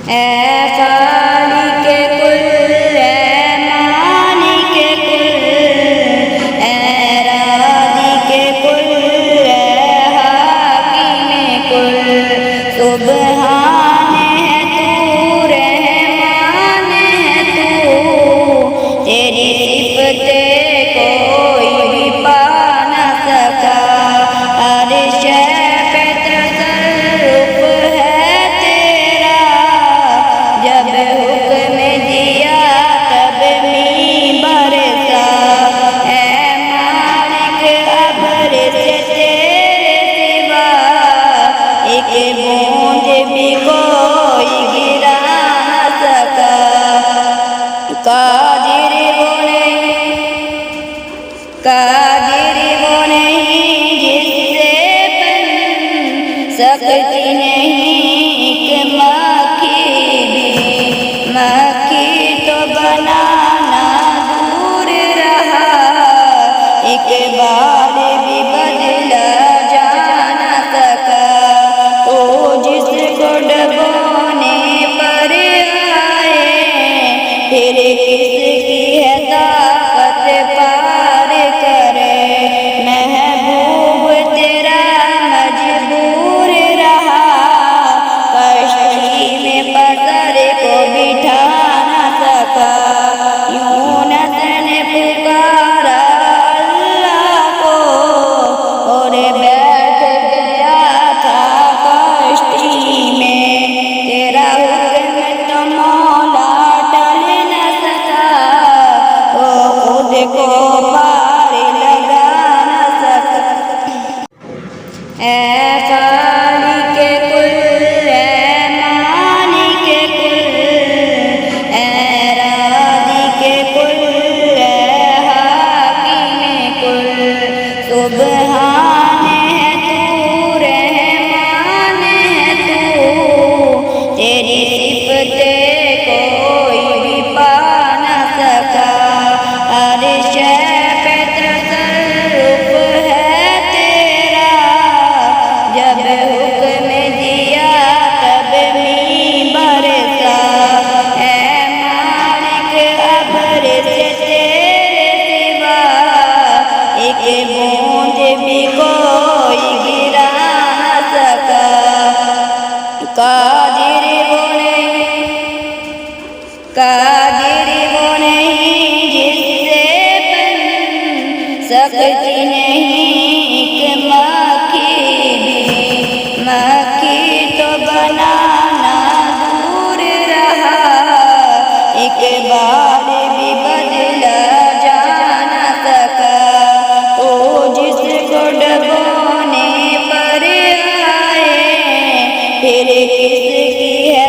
اے خالق کل، اے مالک کل، اے رازق کل، اے حاکم کل، سبحان ہے تو، رحمان ہے تو، تیری صفتیں کوئی بھی پا نہ سکا، عرش پہ تصرف ہے تیرا، جب حکم دیا تب می برسا، اے مالک ابر سے تیرے سوا ایک بوند بھی کوئی گرا نہ سکا، قادر وہ نہیں جس سے بن سکتی نہیں ایک مکھی بھی، مکھی تو بنانا دور رہا، ایک بار بھی بدلا جا نہ سکا، تو جس کو ڈبونے پر آئے پھر کس کی ہے طاقت پار کرے، محبوب تیرا مجبور رہا، کشتی میں پتھر کو بٹھا نہ سکا، یونس نے پکارا اللہ کو اور بیٹھ گیا تھا کشتی میں، تیرا حکم تو مولا ٹل نہ سکا، وہ خود کو پار لگا نہ سکا، اے خالق کل، اے مالک کل، اے رازق کل، اے حاکم کل، سبحان ہے تو، رحمان ہے تو، تیری صفتیں کوئی بھی پا نہ سکا، عرش پہ تصرف ہے تیرا، جب حکم دیا تب می برسا، اے مالک ابر سے تیرے سوا ایک بوند بھی کوئی گرا نہ سکا، قادر وہ نہیں جس سے بن سکتی نہیں ایک مکھی بھی، مکھی تو بنانا دور رہا، ایک بار بھی بدلا جا نہ سکا، تو جس کو ڈبونے پر آئے پھر کس کی ہے